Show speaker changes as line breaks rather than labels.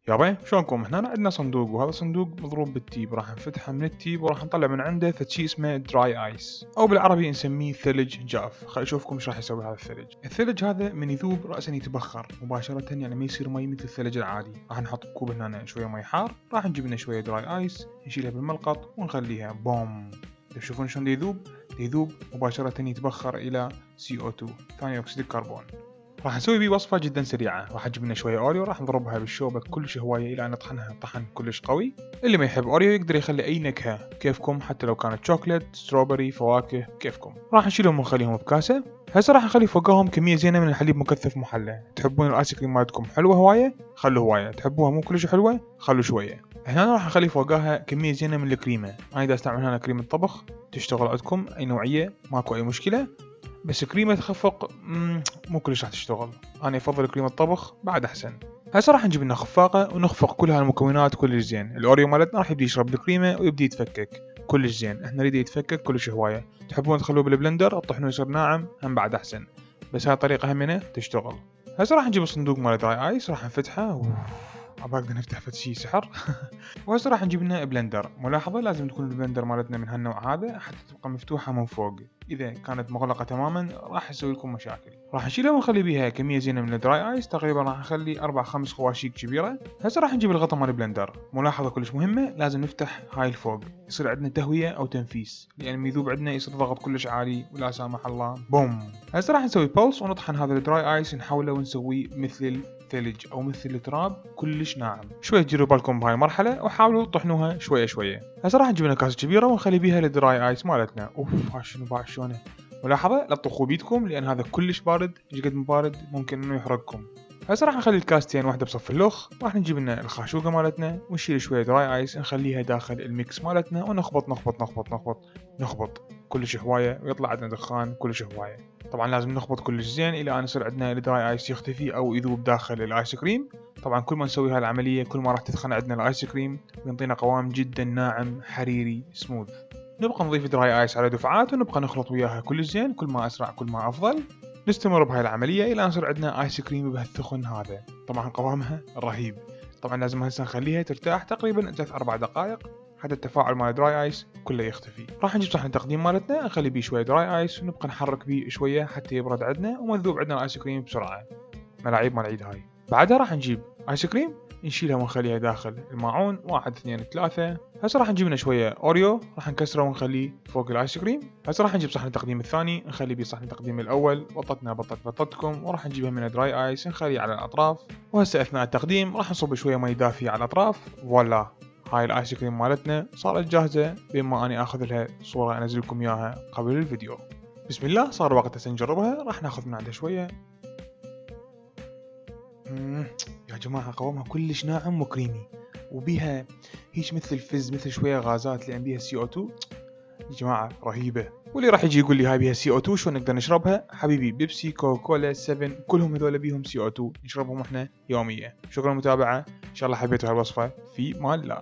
يابا شلونكم؟ هنا عندنا صندوق، وهذا صندوق مضروب بالتيب، راح نفتحه من التيب وراح نطلع من عنده فشي اسمه دراي ايس، او بالعربي نسميه ثلج جاف. خل اشوفكم ايش راح يسوي هذا الثلج. الثلج هذا من يذوب راسا يتبخر مباشره، يعني ما يصير مي مثل الثلج العادي. راح نحط بكوب هنا شويه مي حار، راح نجيب لنا شويه دراي ايس نشيلها بالملقط ونخليها بوم. تشوفون شلون يذوب مباشره يتبخر الى CO2 ثاني اكسيد الكربون. راح نسوي بيه وصفة جدا سريعة. راح نجيب لنا شوية أوريو، راح نضربها بالشوبة كلش هواية إلى أن نطحنها طحن كلش قوي. اللي ما يحب أوريو يقدر يخلي أي نكهة كيفكم، حتى لو كانت شوكليت، ستروبري، فواكه، كيفكم. راح نشيلهم ونخليهم بكاسة. هسه راح نخلي فوقهم كمية زينة من الحليب مكثف محلى. تحبون الآيس كريم مالتكم حلوة هواية خلوا هواية، تحبوها مو كلش حلوة خلوا شوية. هنا راح نخلي فوقها كمية زينة من الكريمة. أنا دا استعمل هنا كريمة طبخ، تشتغل عندكم أي نوعية ماكو أي مشكلة، بس كريمة تخفق مو كلش راح تشتغل. انا افضل كريمة طبخ بعد احسن. هسه راح نجيب لنا خفاقة ونخفق كل هالمكونات كلش زين. الاوريو مالتنا راح يبدي يشرب الكريمة ويبدي يتفكك كلش زين. احنا نريد يتفكك كلش هواية. تحبون تخلوه بالبلندر تطحنوه يصير ناعم هم بعد احسن، بس هاي الطريقة همينة تشتغل. هسه راح نجيب الصندوق مال دراي ايس، راح نفتحه. عباقدر نفتح فد شي سحر. وهسه راح نجيب لنا بلندر. ملاحظة لازم تكون البلندر مالتنا من هالنوع هذا حتى تبقى مفتوحة من فوق. إذا كانت مغلقة تماما راح يسوي لكم مشاكل. راح نشيلها ونخلي بيها كمية زينة من الدراي ايس، تقريبا راح نخلي 4-5 خواشيق كبيرة. هسه راح نجيب الغطا مال البلندر. ملاحظة كلش مهمة، لازم نفتح هاي الفوق يصير عندنا تهوية أو تنفيس، لأن ميذوب عندنا يصير ضغط كلش عالي ولا سامح الله بوم. هسه راح نسوي بولس ونطحن هذا الدراي ايس، نحوله ونسويه مثل الثلج او مثل التراب كلش ناعم. شويه تجربوا بالكم بهاي المرحله وحاولوا تطحنوها شويه شويه. هسه راح نجيب لنا كاسه كبيره ونخلي بيها الدراي ايس مالتنا. ها شنو باع شلونه. ملاحظه لا تطخوا بيدكم لان هذا كلش بارد، ايش قد بارد ممكن انه يحرقكم. هسه راح نخلي الكاستين واحده بصف اللخ. راح نجيب لنا الخاشوقه مالتنا ونشيل شويه دراي ايس نخليها داخل الميكس مالتنا ونخبط نخبط نخبط نخبط نخبط كلش هوايه ويطلع عندنا دخان كلش هوايه. طبعا لازم نخبط كلش زين الى ان يصير عندنا الدراي ايس يختفي او يذوب داخل الايس كريم. طبعا كل ما نسوي هالعمليه كل ما راح تدخن عندنا الايس كريم وينطينا قوام جدا ناعم حريري سموث. نبقى نضيف دراي ايس على دفعات ونبقى نخلط وياها كلش زين، كل ما اسرع كل ما افضل. نستمر بهاي العمليه الى ان يصير عندنا ايس كريم بهالثخن هذا. طبعا قوامها رهيب. طبعا لازم هسه نخليها ترتاح تقريبا 3-4 دقائق حتى التفاعل مال دراي ايس كله يختفي. راح نجيب صحن التقديم مالتنا نخلي بيه شويه دراي ايس ونبقى نحرك بيه شويه حتى يبرد عندنا ومذوب عندنا الايس كريم بسرعه. ملاعيب مال العيد هاي. بعدها راح نجيب ايس كريم نشيلها ونخليها داخل الماعون 1 2 3. هسه راح نجيب لنا شويه اوريو راح نكسره ونخليه فوق الايس كريم. هسه راح نجيب صحن التقديم الثاني نخلي بيه صحن التقديم الاول. بطتنا بطتكم. وراح نجيبها من دراي ايس نخليه على الاطراف. وهسه اثناء التقديم راح نصب شويه مي دافيه على الاطراف. فوالا هاي الايس كريم مالتنا صارت جاهزه، بما اني اخذ لها صوره انزل لكم اياها قبل الفيديو. بسم الله صار وقت هسه نجربها. راح ناخذ من عندها شويه. يا جماعه قوامها كلش ناعم وكريمي وبيها هيش مثل الفز مثل شويه غازات لان بيها CO2. يا جماعه رهيبه. واللي راح يجي يقول لي هاي بيها CO2 شلون نقدر نشربها؟ حبيبي بيبسي كوكولا 7 كلهم هذول بيهم CO2 نشربهم احنا يوميا. شكرا للمتابعه، ان شاء الله حبيتوا هالوصفه. في مان الله.